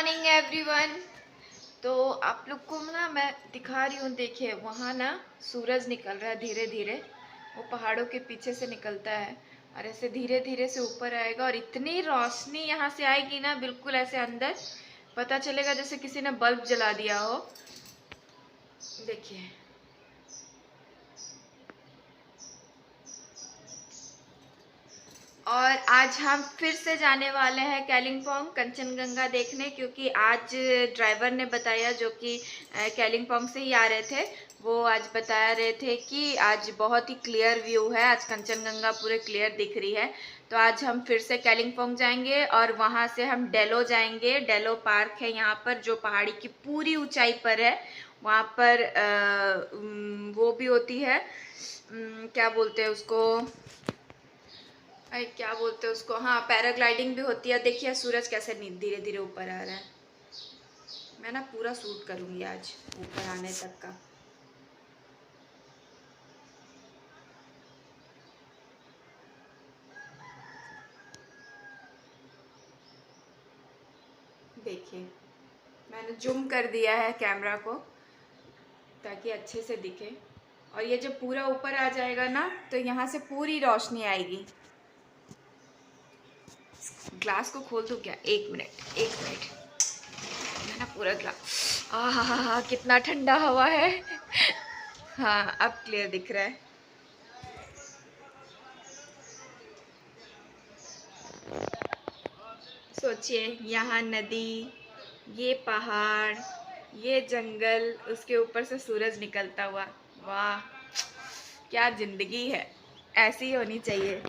Morning everyone. तो आप लोग को ना मैं दिखा रही हूँ, देखिए वहाँ ना सूरज निकल रहा है धीरे धीरे। वो पहाड़ों के पीछे से निकलता है और ऐसे धीरे धीरे से ऊपर आएगा और इतनी रोशनी यहाँ से आएगी ना, बिल्कुल ऐसे अंदर पता चलेगा जैसे किसी ने बल्ब जला दिया हो। देखिए और आज हम फिर से जाने वाले हैं कालिम्पोंग कंचनजंगा देखने, क्योंकि आज ड्राइवर ने बताया, जो कि कालिम्पोंग से ही आ रहे थे, वो आज बता रहे थे कि आज बहुत ही क्लियर व्यू है, आज कंचनजंगा पूरे क्लियर दिख रही है। तो आज हम फिर से कालिम्पोंग जाएंगे और वहाँ से हम डेलो जाएंगे। डेलो पार्क है यहाँ पर, जो पहाड़ी की पूरी ऊंचाई पर है। वहाँ पर वो भी होती है, क्या बोलते हैं उसको, अरे क्या बोलते हैं उसको, हाँ पैराग्लाइडिंग भी होती है। देखिए सूरज कैसे धीरे धीरे ऊपर आ रहा है। मैं ना पूरा शूट करूँगी आज ऊपर आने तक का। देखिए मैंने जूम कर दिया है कैमरा को ताकि अच्छे से दिखे। और ये जब पूरा ऊपर आ जाएगा ना तो यहाँ से पूरी रोशनी आएगी। ग्लास को खोल दूँ क्या? एक मिनट एक मिनट। मैं ना पूरा ग्लास, हा कितना ठंडा हवा है। हाँ अब क्लियर दिख रहा है। सोचिए यहाँ नदी, ये पहाड़, ये जंगल, उसके ऊपर से सूरज निकलता हुआ। वाह क्या जिंदगी है, ऐसी ही होनी चाहिए।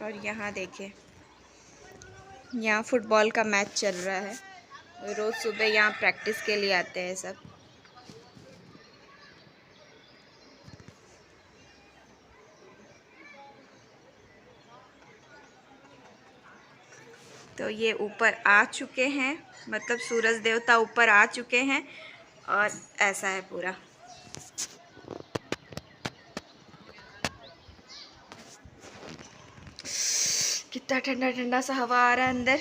और यहाँ देखें, यहाँ फुटबॉल का मैच चल रहा है। रोज़ सुबह यहाँ प्रैक्टिस के लिए आते हैं सब। तो ये ऊपर आ चुके हैं, मतलब सूरज देवता ऊपर आ चुके हैं और ऐसा है पूरा। कितना ठंडा ठंडा सा हवा आ रहा है अंदर।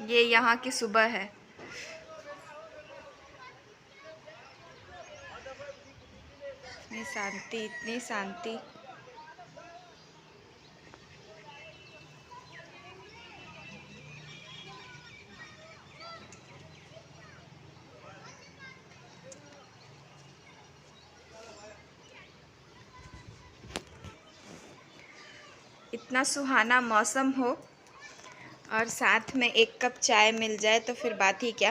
ये यहाँ की सुबह है। इतनी शांति, इतनी शांति। इतना सुहाना मौसम हो और साथ में एक कप चाय मिल जाए तो फिर बात ही क्या।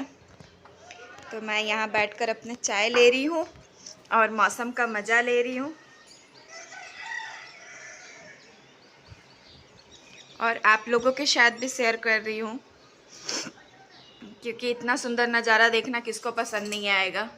तो मैं यहाँ बैठकर अपने चाय ले रही हूँ और मौसम का मज़ा ले रही हूँ। और आप लोगों के साथ भी शेयर कर रही हूँ, क्योंकि इतना सुंदर नज़ारा देखना किसको पसंद नहीं आएगा।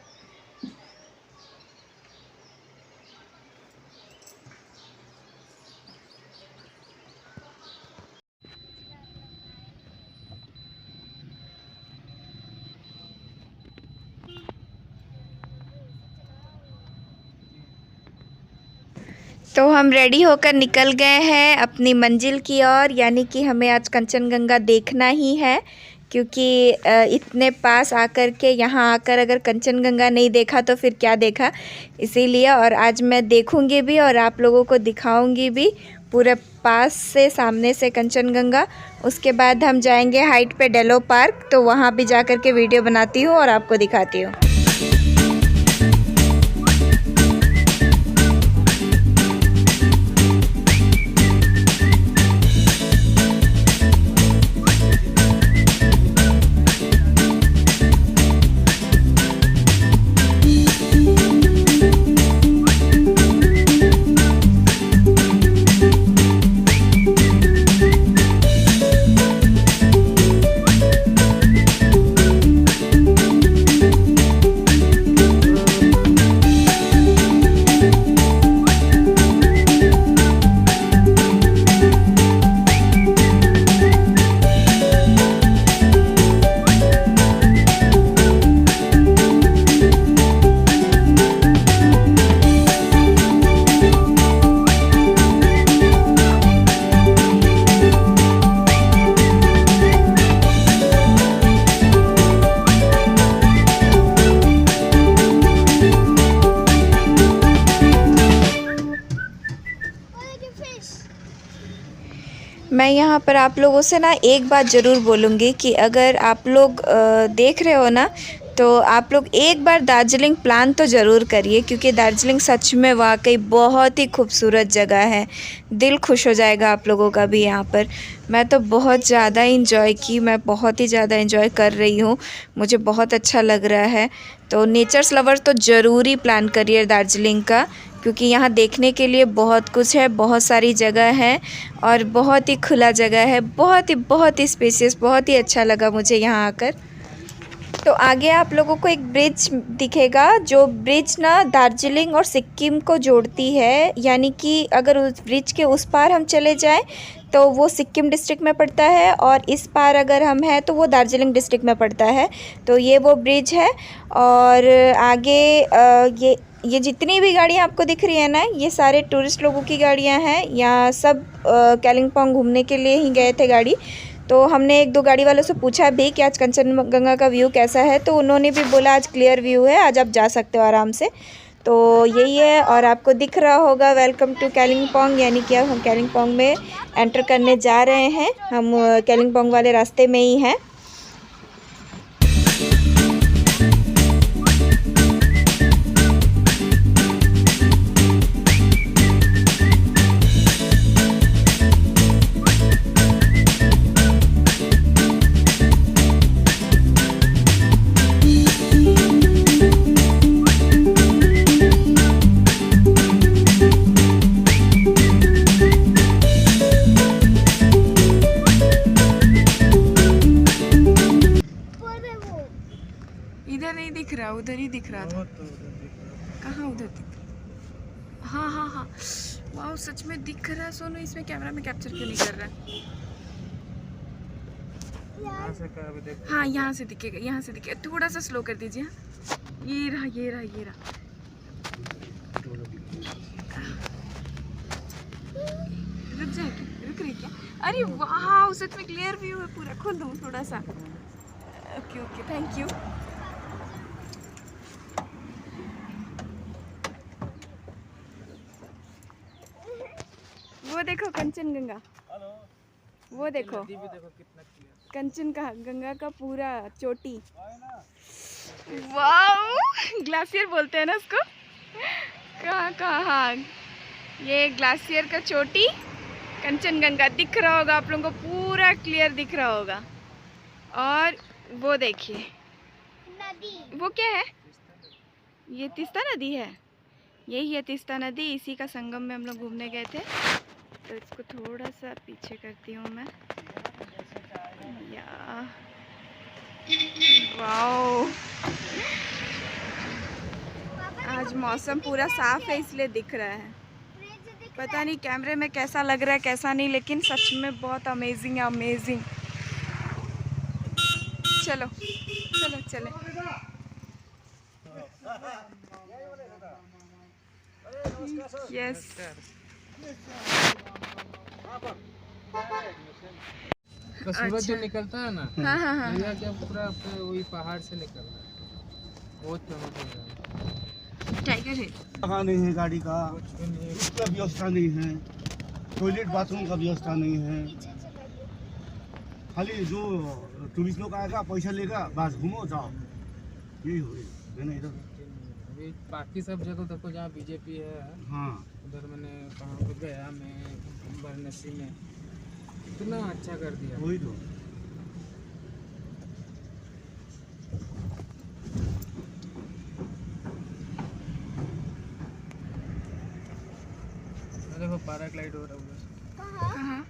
तो हम रेडी होकर निकल गए हैं अपनी मंजिल की ओर, यानी कि हमें आज कंचनजंगा देखना ही है। क्योंकि इतने पास आकर के यहाँ आकर अगर कंचनजंगा नहीं देखा तो फिर क्या देखा, इसीलिए। और आज मैं देखूँगी भी और आप लोगों को दिखाऊंगी भी पूरे पास से, सामने से कंचनजंगा। उसके बाद हम जाएंगे हाइट पे डेलो पार्क, तो वहाँ भी जा कर के वीडियो बनाती हूँ और आपको दिखाती हूँ। मैं यहाँ पर आप लोगों से ना एक बात ज़रूर बोलूँगी कि अगर आप लोग देख रहे हो ना, तो आप लोग एक बार दार्जिलिंग प्लान तो ज़रूर करिए, क्योंकि दार्जिलिंग सच में वाकई बहुत ही खूबसूरत जगह है। दिल खुश हो जाएगा आप लोगों का भी यहाँ पर। मैं तो बहुत ज़्यादा इंजॉय की, मैं बहुत ही ज़्यादा इंजॉय कर रही हूँ, मुझे बहुत अच्छा लग रहा है। तो नेचर्स लवर तो ज़रूर ही प्लान करिए दार्जिलिंग का, क्योंकि यहाँ देखने के लिए बहुत कुछ है, बहुत सारी जगह है और बहुत ही खुला जगह है, बहुत ही स्पेसियस, बहुत ही अच्छा लगा मुझे यहाँ आकर। तो आगे आप लोगों को एक ब्रिज दिखेगा, जो ब्रिज ना दार्जिलिंग और सिक्किम को जोड़ती है। यानी कि अगर उस ब्रिज के उस पार हम चले जाएं तो वो सिक्किम डिस्ट्रिक्ट में पड़ता है, और इस पार अगर हम हैं तो वो दार्जिलिंग डिस्ट्रिक्ट में पड़ता है। तो ये वो ब्रिज है। और आगे ये जितनी भी गाड़ियाँ आपको दिख रही है ना, ये सारे टूरिस्ट लोगों की गाड़ियाँ हैं। यहाँ सब कालिम्पोंग घूमने के लिए ही गए थे गाड़ी। तो हमने एक दो गाड़ी वालों से पूछा भी कि आज कंचनजंगा का व्यू कैसा है, तो उन्होंने भी बोला आज क्लियर व्यू है, आज आप जा सकते हो आराम से। तो यही है। और आपको दिख रहा होगा वेलकम टू कालिम्पोंग, यानी कि अब हम कालिम्पोंग में एंटर करने जा रहे हैं। हम कालिम्पोंग वाले रास्ते में ही हैं। इधर नहीं दिख रहा, उधर ही दिख रहा था। कहाँ उधर दिख रहा? हाँ हाँ हाँ, वाह सच में दिख रहा है। सोनू इसमें कैमरा में कैप्चर क्यों नहीं कर रहा? हाँ यहाँ से दिखेगा, यहाँ से दिखेगा। थोड़ा सा स्लो कर दीजिए। ये रहा ये रहा ये रहा। रुक जाएगी, रुक रही क्या? अरे वाह सच में क्लियर व्यू है पूरा। खोल दूँ थोड़ा सा? Okay okay, thank you. वो देखो कंचनजंगा, वो देखो कंचनजंगा का पूरा चोटी। वाह, ग्लासियर बोलते हैं ना उसको। कहाँ हाँ, ये ग्लासियर का चोटी कंचनजंगा दिख रहा होगा आप लोगों को, पूरा क्लियर दिख रहा होगा। और वो देखिए नदी, वो क्या है? ये तीस्ता नदी है। यही है तीस्ता नदी, इसी का संगम में हम लोग घूमने गए थे। तो इसको थोड़ा सा पीछे करती हूँ मैं। या वाओ, आज मौसम पूरा साफ है इसलिए दिख रहा है। पता नहीं कैमरे में कैसा लग रहा है कैसा नहीं, लेकिन सच में बहुत अमेजिंग है, अमेजिंग। चलो चलो चले। यस, तो सूरज जो निकलता है ना, हाँ हाँ हाँ, क्या पूरा वही पहाड़ से निकल रहा है, बहुत चमक रहा है। टाइगर है। कहाँ नहीं है गाड़ी का, उसका व्यवस्था नहीं है, टॉयलेट बाथरूम का व्यवस्था नहीं है। खाली जो टूरिस्ट लोग आएगा पैसा लेगा, बस घूमो जाओ, यही हो है ना इधर। अभी बाकी सब जगह देखो जहाँ बीजेपी है, हाँ उधर मैंने कहाँ पे गया, मैं वाराणसी में इतना अच्छा कर दिया। वही तो। देखो पैराग्लाइड हो रहा है कहाँ?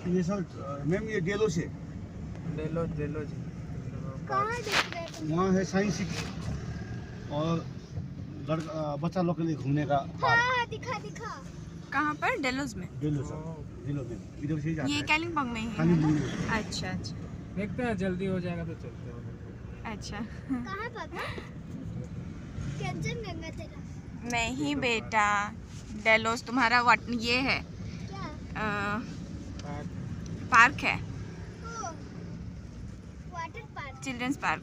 ये सब मैम ये डेलो से डेलो जी। वहाँ है साइंस सिटी और बच्चा लोग के लिए घूमने का। हाँ, दिखा कहाँ पर? डेलोज में? डेलो में इधर से ही जाता ये है। कालिम्पोंग में ही है कालिम्पोंग ना? में। अच्छा अच्छा देखते हैं जल्दी हो जाएगा तो चलते हैं। अच्छा। कहाँ पापा? कंचनजंगा तेरा नहीं बेटा, डेलोस तुम्हारा ये है, क्या? पार्क है, ओ, water park. Children's park.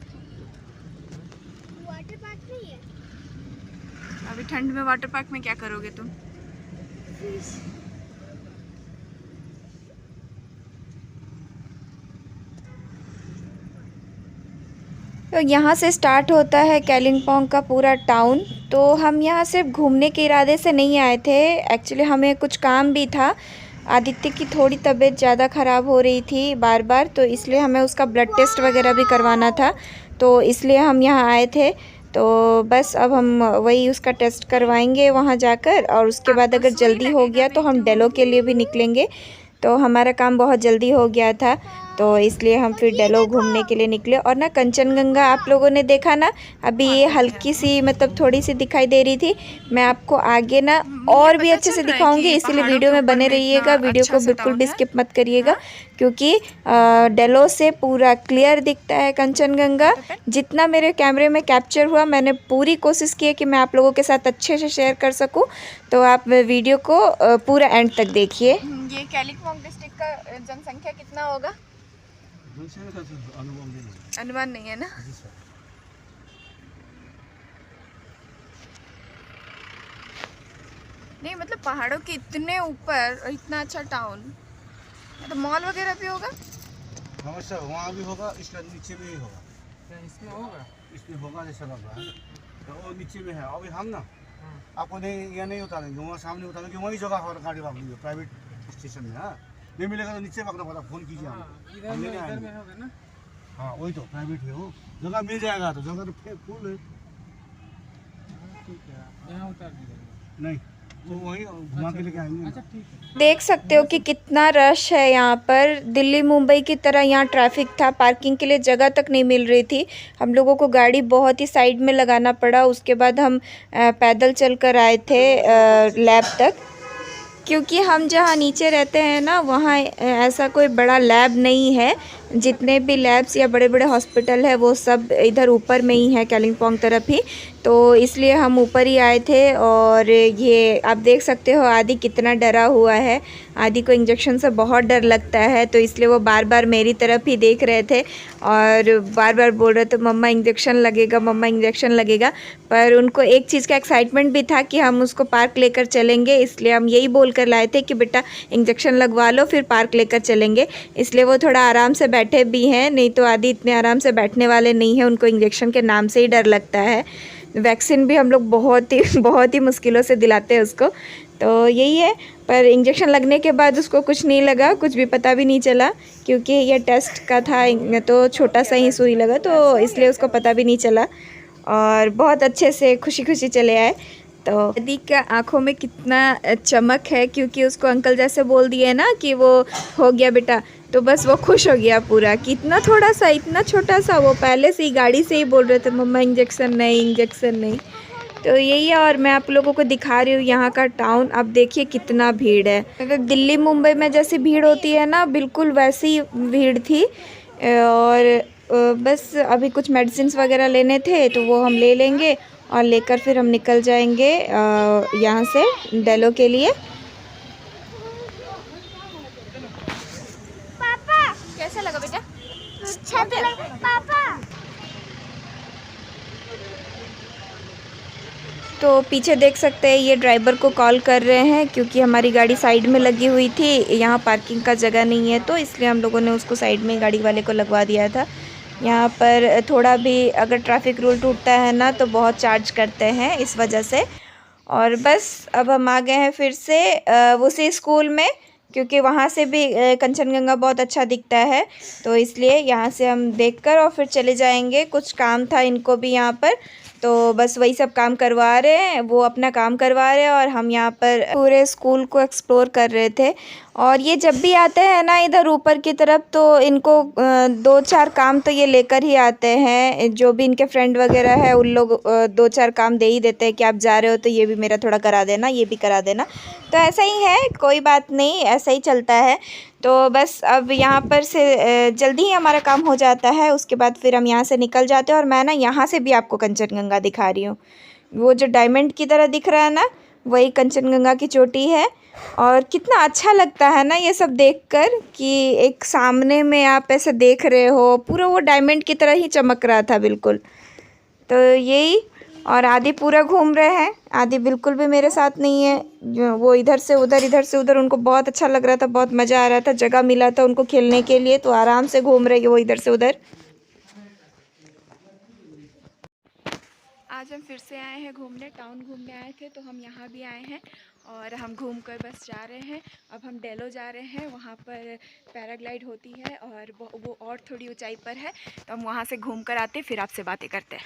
Water park नहीं है। अभी ठंड में वाटर पार्क में क्या करोगे तुम? फिश। तो यहाँ से स्टार्ट होता है कालिम्पोंग का पूरा टाउन। तो हम यहाँ सिर्फ घूमने के इरादे से नहीं आए थे, एक्चुअली हमें कुछ काम भी था। आदित्य की थोड़ी तबीयत ज़्यादा ख़राब हो रही थी बार बार, तो इसलिए हमें उसका ब्लड टेस्ट वगैरह भी करवाना था, तो इसलिए हम यहाँ आए थे। तो बस अब हम वही उसका टेस्ट करवाएंगे वहाँ जाकर, और उसके बाद अगर जल्दी हो गया तो हम डेलो के लिए भी निकलेंगे। तो हमारा काम बहुत जल्दी हो गया था, तो इसलिए हम फिर डेलो घूमने के लिए निकले। और ना कंचनजंगा आप लोगों ने देखा ना, अभी ये हल्की सी मतलब थोड़ी सी दिखाई दे रही थी। मैं आपको आगे ना और भी अच्छे से दिखाऊंगी, इसीलिए वीडियो में बने रहिएगा, वीडियो को बिल्कुल भी स्किप मत करिएगा, क्योंकि डेलो से पूरा क्लियर दिखता है कंचनजंगा। जितना मेरे कैमरे में कैप्चर हुआ, मैंने पूरी कोशिश की है कि मैं आप लोगों के साथ अच्छे से शेयर कर सकूं, तो आप वीडियो को पूरा एंड तक देखिए। ये कालिम्पोंग डिस्ट्रिक्ट का जनसंख्या कितना होगा? अनुमान नहीं है ना। नहीं मतलब पहाड़ों के इतने ऊपर और इतना अच्छा टाउन, तो मॉल वगैरह भी होगा। हाँ सर, वहाँ भी होगा, इसका नीचे में ही होगा। इसमें होगा, इसमें होगा जैसा लग रहा है, तो वो नीचे में है। अभी हम ना आपको नहीं या नहीं उतारेंगे, वहाँ सामने उतारेंगे, वही जगह पर गाड़ी भाग लीजिए प्राइवेट स्टेशन में। हाँ, नहीं मिलेगा तो नीचे पकड़ा पड़ा फ़ोन कीजिए, हम लेने आएंगे। हाँ वही तो प्राइवेट है, वो जगह मिल जाएगा, तो जगह तो फुल है। ठीक है, यहाँ उतार दीजिए। नहीं, वो वही घुमा के लेके आएंगे। अच्छा ठीक है। देख सकते हो कि कितना रश है यहाँ पर। दिल्ली मुंबई की तरह यहाँ ट्रैफिक था, पार्किंग के लिए जगह तक नहीं मिल रही थी। हम लोगों को गाड़ी बहुत ही साइड में लगाना पड़ा। उसके बाद हम पैदल चल कर आए थे लैब तक, क्योंकि हम जहाँ नीचे रहते हैं ना, वहाँ ऐसा कोई बड़ा लैब नहीं है। जितने भी लैब्स या बड़े बड़े हॉस्पिटल है वो सब इधर ऊपर में ही है, कालिम्पोंग तरफ ही, तो इसलिए हम ऊपर ही आए थे। और ये आप देख सकते हो आदि कितना डरा हुआ है। आदि को इंजेक्शन से बहुत डर लगता है, तो इसलिए वो बार बार मेरी तरफ ही देख रहे थे और बार बार बोल रहे थे मम्मा इंजेक्शन लगेगा, मम्मा इंजेक्शन लगेगा। पर उनको एक चीज़ का एक्साइटमेंट भी था कि हम उसको पार्क लेकर चलेंगे, इसलिए हम यही बोल कर लाए थे कि बेटा इंजेक्शन लगवा लो फिर पार्क लेकर चलेंगे। इसलिए वो थोड़ा आराम से बैठे भी हैं, नहीं तो आदि इतने आराम से बैठने वाले नहीं हैं, उनको इंजेक्शन के नाम से ही डर लगता है। वैक्सीन भी हम लोग बहुत ही मुश्किलों से दिलाते हैं उसको, तो यही है। पर इंजेक्शन लगने के बाद उसको कुछ नहीं लगा, कुछ भी पता भी नहीं चला, क्योंकि ये टेस्ट का था, तो छोटा सा ही सुई लगा, तो इसलिए उसको पता भी नहीं चला और बहुत अच्छे से खुशी खुशी चले आए। तो आदि का आँखों में कितना चमक है, क्योंकि उसको अंकल जैसे बोल दिए ना कि वो हो गया बेटा, तो बस वो खुश हो गया पूरा कि इतना थोड़ा सा, इतना छोटा सा। वो पहले से ही गाड़ी से ही बोल रहे थे मम्मा इंजेक्शन नहीं, इंजेक्शन नहीं। तो यही है, और मैं आप लोगों को दिखा रही हूँ यहाँ का टाउन। अब देखिए कितना भीड़ है। अगर दिल्ली मुंबई में जैसी भीड़ होती है ना, बिल्कुल वैसी भीड़ थी। और बस अभी कुछ मेडिसिन वगैरह लेने थे, तो वो हम ले लेंगे और लेकर फिर हम निकल जाएंगे यहाँ से डेलो के लिए। पापा कैसा लगा बेटा? अच्छा लगा पापा। तो पीछे देख सकते हैं ये ड्राइवर को कॉल कर रहे हैं, क्योंकि हमारी गाड़ी साइड में लगी हुई थी, यहाँ पार्किंग का जगह नहीं है, तो इसलिए हम लोगों ने उसको साइड में गाड़ी वाले को लगवा दिया था। यहाँ पर थोड़ा भी अगर ट्रैफिक रूल टूटता है ना, तो बहुत चार्ज करते हैं इस वजह से। और बस अब हम आ गए हैं फिर से उसी स्कूल में, क्योंकि वहाँ से भी कंचनजंगा बहुत अच्छा दिखता है, तो इसलिए यहाँ से हम देखकर और फिर चले जाएंगे। कुछ काम था इनको भी यहाँ पर, तो बस वही सब काम करवा रहे हैं, वो अपना काम करवा रहे हैं और हम यहाँ पर पूरे स्कूल को एक्सप्लोर कर रहे थे। और ये जब भी आते हैं ना इधर ऊपर की तरफ, तो इनको 2-4 काम तो ये लेकर ही आते हैं। जो भी इनके फ्रेंड वगैरह है उन लोग 2-4 काम दे ही देते हैं कि आप जा रहे हो तो ये भी मेरा थोड़ा करा देना, ये भी करा देना। तो ऐसा ही है, कोई बात नहीं, ऐसा ही चलता है। तो बस अब यहाँ पर से जल्दी ही हमारा काम हो जाता है, उसके बाद फिर हम यहाँ से निकल जाते हैं। और मैं ना यहाँ से भी आपको कंचनजंगा दिखा रही हूँ। वो जो डायमंड की तरह दिख रहा है ना, वही कंचनजंगा की चोटी है। और कितना अच्छा लगता है ना ये सब देखकर, कि एक सामने में आप ऐसे देख रहे हो, पूरा वो डायमंड की तरह ही चमक रहा था बिल्कुल। तो यही, और आदि पूरा घूम रहे हैं। आदि बिल्कुल भी मेरे साथ नहीं है, वो इधर से उधर, उनको बहुत अच्छा लग रहा था, बहुत मज़ा आ रहा था, जगह मिला था उनको खेलने के लिए, तो आराम से घूम रहे हैं वो इधर से उधर। आज हम फिर से आए हैं घूमने, टाउन घूमने आए थे तो हम यहाँ भी आए हैं और हम घूम कर बस जा रहे हैं। अब हम डेलो जा रहे हैं, वहाँ पर पैराग्लाइड होती है और वो और थोड़ी ऊंचाई पर है, तो हम वहाँ से घूम कर आते फिर आपसे बातें करते हैं।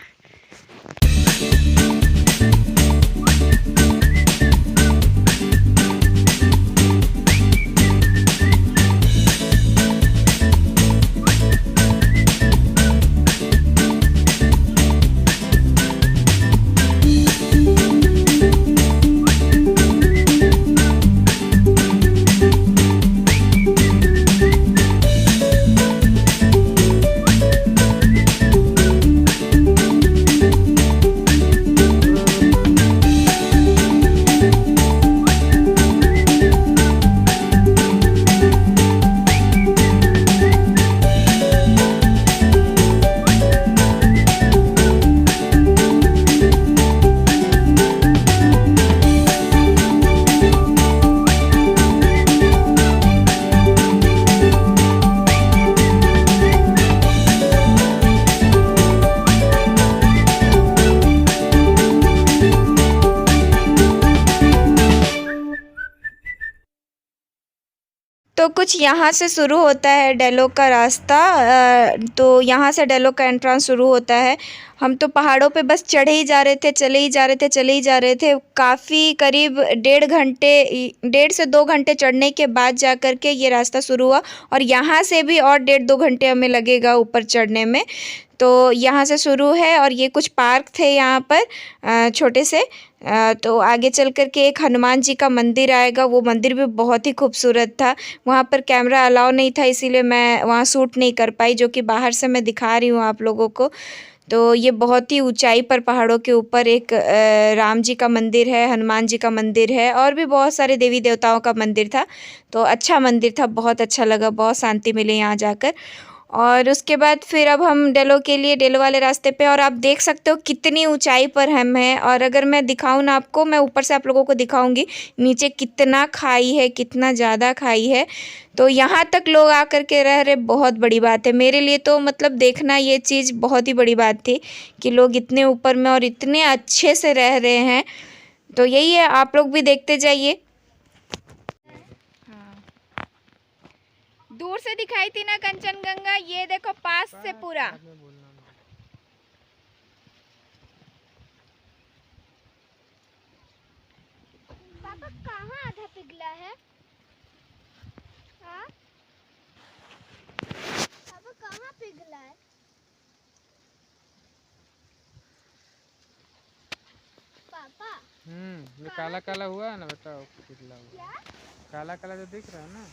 तो कुछ यहाँ से शुरू होता है डेलो का रास्ता। तो यहाँ से डेलो का एंट्रेंस शुरू होता है। हम तो पहाड़ों पे बस चढ़े ही जा रहे थे, चले ही जा रहे थे। काफ़ी करीब 1.5 से 2 घंटे चढ़ने के बाद जा कर के ये रास्ता शुरू हुआ और यहाँ से भी और 1.5-2 घंटे हमें लगेगा ऊपर चढ़ने में। तो यहाँ से शुरू है और ये कुछ पार्क थे यहाँ पर छोटे से। तो आगे चल कर के एक हनुमान जी का मंदिर आएगा, वो मंदिर भी बहुत ही खूबसूरत था। वहाँ पर कैमरा अलाउ नहीं था, इसीलिए मैं वहाँ शूट नहीं कर पाई, जो कि बाहर से मैं दिखा रही हूँ आप लोगों को। तो ये बहुत ही ऊंचाई पर पहाड़ों के ऊपर एक राम जी का मंदिर है, हनुमान जी का मंदिर है और भी बहुत सारे देवी देवताओं का मंदिर था। तो अच्छा मंदिर था, बहुत अच्छा लगा, बहुत शांति मिली यहाँ जाकर। और उसके बाद फिर अब हम डेलो के लिए डेलो वाले रास्ते पे, और आप देख सकते हो कितनी ऊंचाई पर हम हैं। और अगर मैं दिखाऊं ना आपको, मैं ऊपर से आप लोगों को दिखाऊंगी नीचे कितना खाई है, कितना ज़्यादा खाई है। तो यहाँ तक लोग आकर के रह रहे, बहुत बड़ी बात है मेरे लिए। तो मतलब देखना ये चीज़ बहुत ही बड़ी बात थी कि लोग इतने ऊपर में और इतने अच्छे से रह रहे हैं। तो यही है, आप लोग भी देखते जाइए। दूर से दिखाई थी ना कंचनगंगा, ये देखो पास से पूरा। पापा कहाँ आधा पिघला है? हाँ? पापा कहाँ पिघला है? पापा ये काला काला हुआ है ना, बताओ पिघला हुआ। काला काला जो दिख रहा है ना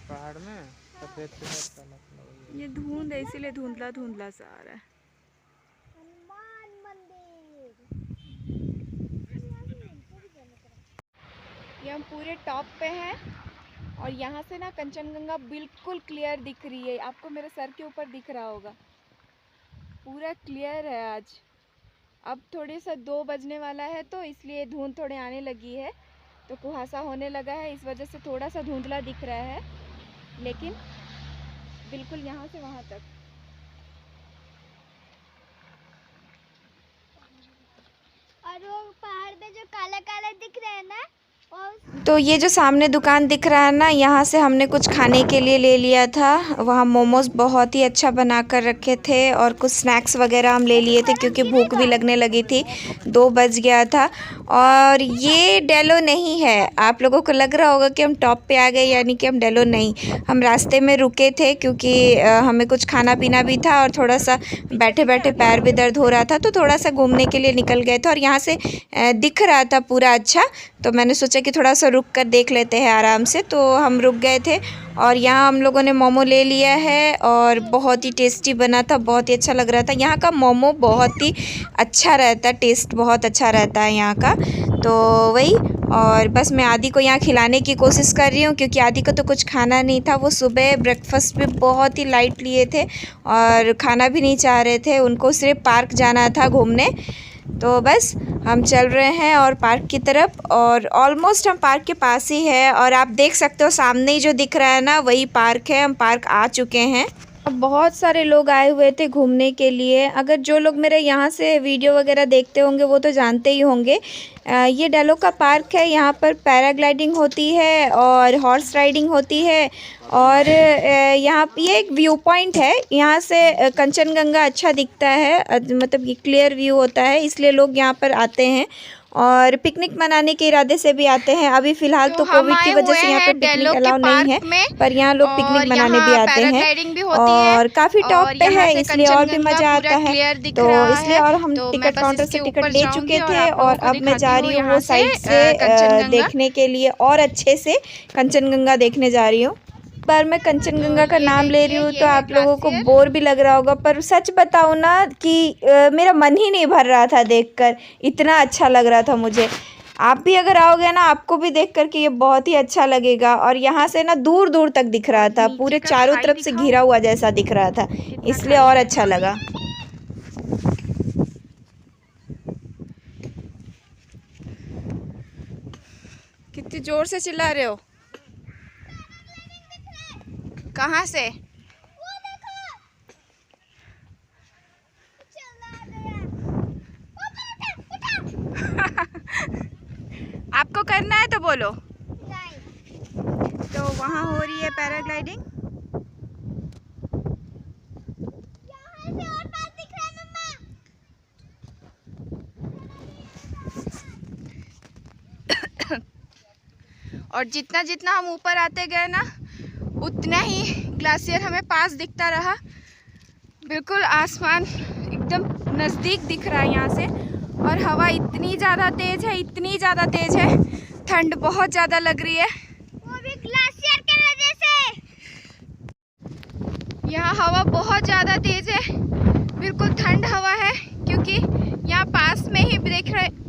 पहाड़ में, सफेद सफेद काला काला हुआ। ये धुंध है, इसीलिए धुंधला धुंधला सा आ रहा है। हनुमान मंदिर। ये हम पूरे टॉप पे हैं और यहाँ से ना कंचनगंगा बिल्कुल क्लियर दिख रही है। आपको मेरे सर के ऊपर दिख रहा होगा, पूरा क्लियर है आज। अब थोड़े सा 2 बजने वाला है तो इसलिए धुंध थोड़े आने लगी है, तो कुहासा होने लगा है, इस वजह से थोड़ा सा धुंधला दिख रहा है, लेकिन बिल्कुल यहाँ से वहाँ तक। और वो पहाड़ पे जो काला काला दिख रहा है ना, तो ये जो सामने दुकान दिख रहा है ना, यहाँ से हमने कुछ खाने के लिए ले लिया था। वहाँ मोमोज़ बहुत ही अच्छा बना कर रखे थे और कुछ स्नैक्स वगैरह हम ले लिए थे क्योंकि भूख भी लगने लगी थी, 2 बज गया था। और ये डेलो नहीं है, आप लोगों को लग रहा होगा कि हम टॉप पे आ गए, यानी कि हम डेलो नहीं, हम रास्ते में रुके थे क्योंकि हमें कुछ खाना पीना भी था और थोड़ा सा बैठे बैठे पैर भी दर्द हो रहा था, तो थोड़ा सा घूमने के लिए निकल गए थे। और यहाँ से दिख रहा था पूरा अच्छा, तो मैंने सोचा कि थोड़ा सा रुक कर देख लेते हैं आराम से, तो हम रुक गए थे। और यहाँ हम लोगों ने मोमो ले लिया है और बहुत ही टेस्टी बना था, बहुत ही अच्छा लग रहा था। यहाँ का मोमो बहुत ही अच्छा रहता है, टेस्ट बहुत अच्छा रहता है यहाँ का। तो वही, और बस मैं आदि को यहाँ खिलाने की कोशिश कर रही हूँ क्योंकि आदि को तो कुछ खाना नहीं था। वो सुबह ब्रेकफास्ट भी बहुत ही लाइट लिए थे और खाना भी नहीं चाह रहे थे, उनको सिर्फ पार्क जाना था घूमने। तो बस हम चल रहे हैं और पार्क की तरफ, और ऑलमोस्ट हम पार्क के पास ही है। और आप देख सकते हो सामने ही जो दिख रहा है ना, वही पार्क है। हम पार्क आ चुके हैं बहुत सारे लोग आए हुए थे घूमने के लिए। अगर जो लोग मेरे यहाँ से वीडियो वगैरह देखते होंगे वो तो जानते ही होंगे। ये डेलोका पार्क है, यहाँ पर पैराग्लाइडिंग होती है और हॉर्स राइडिंग होती है। और यहाँ ये एक व्यू पॉइंट है, यहाँ से कंचनजंगा अच्छा दिखता है, मतलब कि क्लियर व्यू होता है, इसलिए लोग यहाँ पर आते हैं और पिकनिक मनाने के इरादे से भी आते हैं। अभी फ़िलहाल तो कोविड की वजह से यहाँ पे पिकनिक अलाउ नहीं है, पर यहाँ लोग पिकनिक मनाने भी आते हैं और काफ़ी टॉप पे है, इसलिए और भी मज़ा आता है। तो इसलिए और हम टिकट काउंटर से टिकट ले चुके थे और अब मैं जा रही हूँ वो साइड से देखने के लिए, और अच्छे से कंचनजंगा देखने जा रही हूँ। बार मैं कंचनजंगा का नाम ले रही हूँ तो आप लोगों को बोर भी लग रहा होगा, पर सच बताऊँ ना कि मेरा मन ही नहीं भर रहा था देखकर, इतना अच्छा लग रहा था मुझे। आप भी अगर आओगे ना, आपको भी देख कर के ये बहुत ही अच्छा लगेगा। और यहाँ से ना दूर दूर तक दिख रहा था, पूरे चारों तरफ से घिरा हुआ जैसा दिख रहा था, इसलिए और अच्छा लगा। कितनी जोर से चिल्ला रहे हो? कहाँ से? वो देखो, चला गया। उठा। आपको करना है तो बोलो। नहीं। तो वहाँ हो रही है पैराग्लाइडिंग। यहाँ से और पास दिख रहा है मम्मा। और जितना जितना हम ऊपर आते गए ना, उतना ही ग्लेशियर हमें पास दिखता रहा। बिल्कुल आसमान एकदम नज़दीक दिख रहा है यहाँ से। और हवा इतनी ज़्यादा तेज़ है, इतनी ज़्यादा तेज़ है, ठंड बहुत ज़्यादा लग रही है, वो भी ग्लेशियर के वजह से। यहाँ हवा बहुत ज़्यादा तेज़ है, बिल्कुल ठंड हवा है, क्योंकि यहाँ पास में ही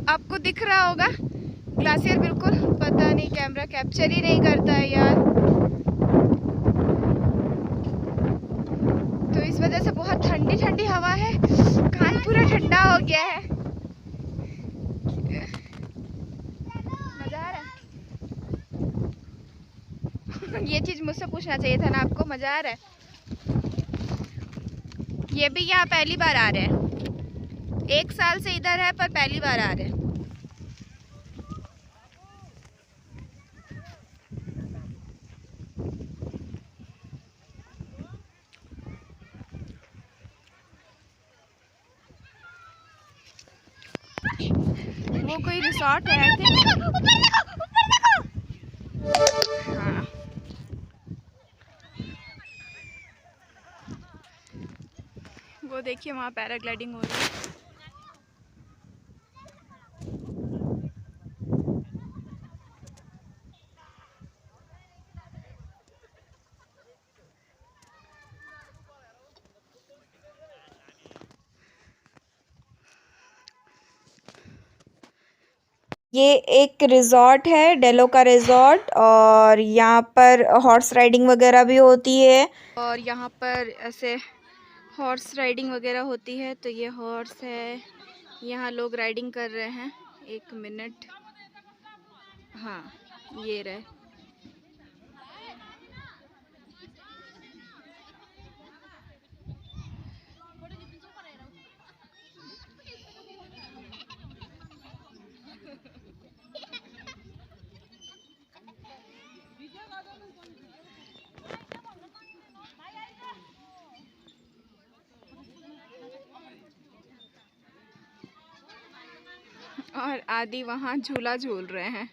आपको दिख रहा होगा ग्लेशियर। बिल्कुल पता नहीं, कैमरा कैप्चर ही नहीं करता है यार, तो इस वजह से बहुत ठंडी ठंडी हवा है, कान पूरा ठंडा हो गया है। मजा आ रहा है? ये चीज मुझसे पूछना चाहिए था ना आपको, मजा आ रहा है? ये भी यहाँ पहली बार आ रहे हैं, 1 साल से इधर है पर पहली बार आ रहे हैं। वो कोई रिसोर्ट है आई थिंक। हाँ, वो देखिए वहाँ पैराग्लाइडिंग हो रही है। ये एक रिज़ॉर्ट है, डेलोका रिज़ॉर्ट, और यहाँ पर हॉर्स राइडिंग वगैरह भी होती है। और यहाँ पर ऐसे हॉर्स राइडिंग वगैरह होती है। तो ये हॉर्स है, यहाँ लोग राइडिंग कर रहे हैं। 1 मिनट, हाँ ये रहे। और आदि वहाँ झूला झूल रहे हैं।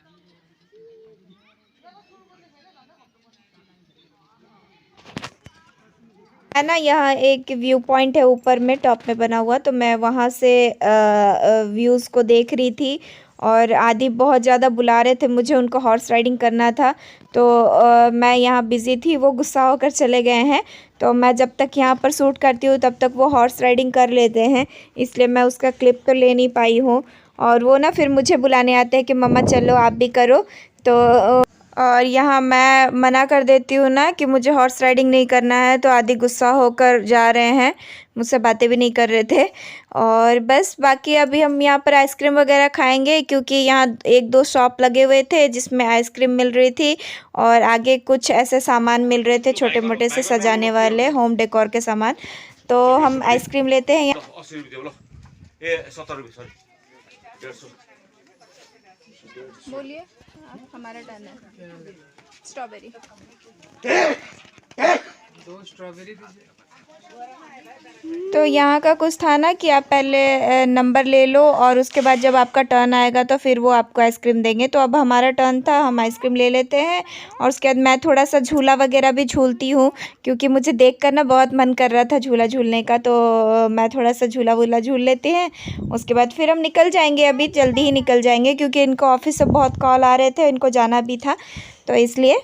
है ना, यहाँ एक व्यू पॉइंट है ऊपर में, टॉप में बना हुआ, तो मैं वहाँ से व्यूज़ को देख रही थी। और आदि बहुत ज़्यादा बुला रहे थे मुझे, उनको हॉर्स राइडिंग करना था, तो मैं यहाँ बिज़ी थी, वो गुस्सा होकर चले गए हैं। तो मैं जब तक यहाँ पर शूट करती हूँ तब तक वो हॉर्स राइडिंग कर लेते हैं, इसलिए मैं उसका क्लिप तो ले नहीं पाई हूँ। और वो ना फिर मुझे बुलाने आते हैं कि मम्मा चलो आप भी करो। तो और यहाँ मैं मना कर देती हूँ ना कि मुझे हॉर्स राइडिंग नहीं करना है, तो आदि गुस्सा होकर जा रहे हैं, मुझसे बातें भी नहीं कर रहे थे। और बस बाकी अभी हम यहाँ पर आइसक्रीम वगैरह खाएंगे, क्योंकि यहाँ 1-2 शॉप लगे हुए थे जिसमें आइसक्रीम मिल रही थी और आगे कुछ ऐसे सामान मिल रहे थे छोटे मोटे से सजाने वाले होम डेकोर के सामान। तो हम आइसक्रीम लेते हैं। 80 रुपये बोलो, ये 70 रुपये, सॉरी 150। बोलिए, हमारा टर्न है। स्ट्रॉबेरी 2 स्ट्रॉबेरी दीजिए। तो यहाँ का कुछ था ना कि आप पहले नंबर ले लो और उसके बाद जब आपका टर्न आएगा तो फिर वो आपको आइसक्रीम देंगे। तो अब हमारा टर्न था, हम आइसक्रीम ले लेते हैं और उसके बाद मैं थोड़ा सा झूला वगैरह भी झूलती हूँ, क्योंकि मुझे देखकर ना बहुत मन कर रहा था झूला झूलने का। तो मैं थोड़ा सा झूला वूला झूल लेते हैं, उसके बाद फिर हम निकल जाएंगे। अभी जल्दी ही निकल जाएंगे क्योंकि इनको ऑफिस से बहुत कॉल आ रहे थे, इनको जाना भी था, तो इसलिए।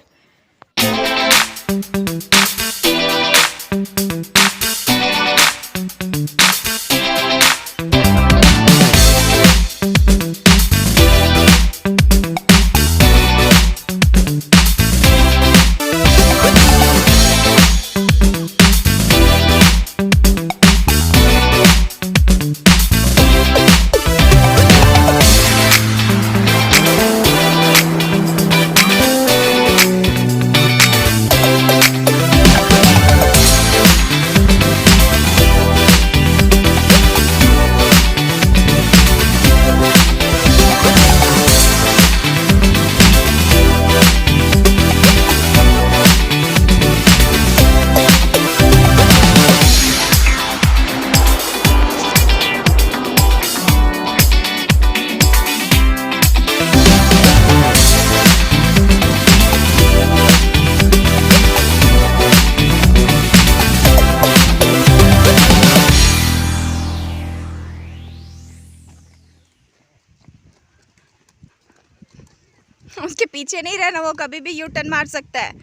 उसके पीछे नहीं रहना, वो कभी भी यू टर्न मार सकता है।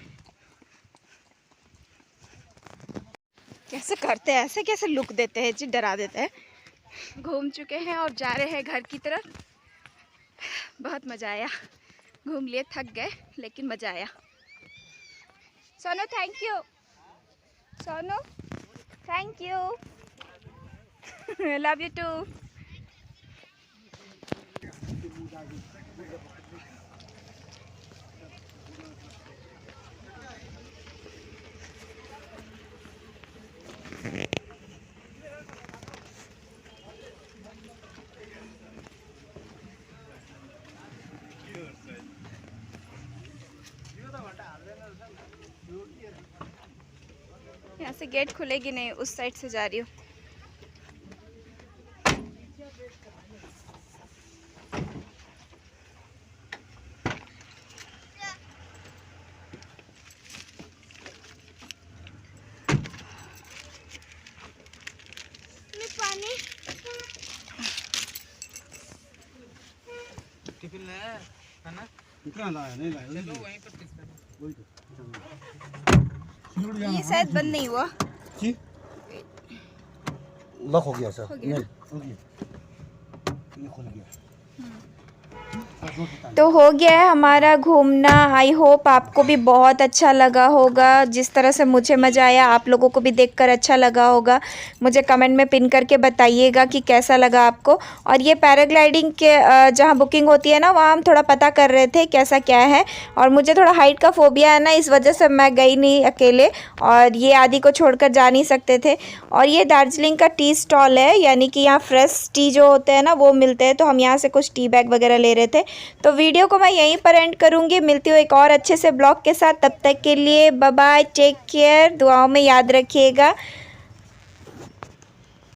कैसे करते हैं, ऐसे कैसे लुक देते हैं जी, डरा देते हैं। घूम चुके हैं और जा रहे हैं घर की तरफ। बहुत मज़ा आया, घूम लिए, थक गए लेकिन मज़ा आया। Sonu thank you, Sonu thank you, love you too. यहाँ से गेट खुलेगी नहीं, उस साइड से जा रही हूँ। पानी टिफिन लाया खाना? कितना लाया? नहीं लाया। चलो वहीं पर किसका वही तो। ये शायद बंद नहीं हुआ। जी? लॉक हो गया सर। हो गया। नहीं, हो गया। ये खुल गया। तो हो गया है हमारा घूमना। आई होप आपको भी बहुत अच्छा लगा होगा। जिस तरह से मुझे मज़ा आया, आप लोगों को भी देखकर अच्छा लगा होगा। मुझे कमेंट में पिन करके बताइएगा कि कैसा लगा आपको। और ये पैराग्लाइडिंग के जहाँ बुकिंग होती है ना, वहाँ हम थोड़ा पता कर रहे थे कैसा क्या है। और मुझे थोड़ा हाइट का फोबिया है ना, इस वजह से मैं गई नहीं अकेले, और ये आदि को छोड़कर जा नहीं सकते थे। और ये दार्जिलिंग का टी स्टॉल है, यानी कि यहाँ फ्रेश टी जो होते हैं ना वो मिलते हैं। तो हम यहाँ से कुछ टी बैग वगैरह ले रहे थे। तो वीडियो को मैं यहीं पर एंड करूँगी। मिलती हूँ एक और अच्छे से ब्लॉग के साथ। तब तक के लिए बाय बाय, टेक केयर, दुआओं में याद रखिएगा।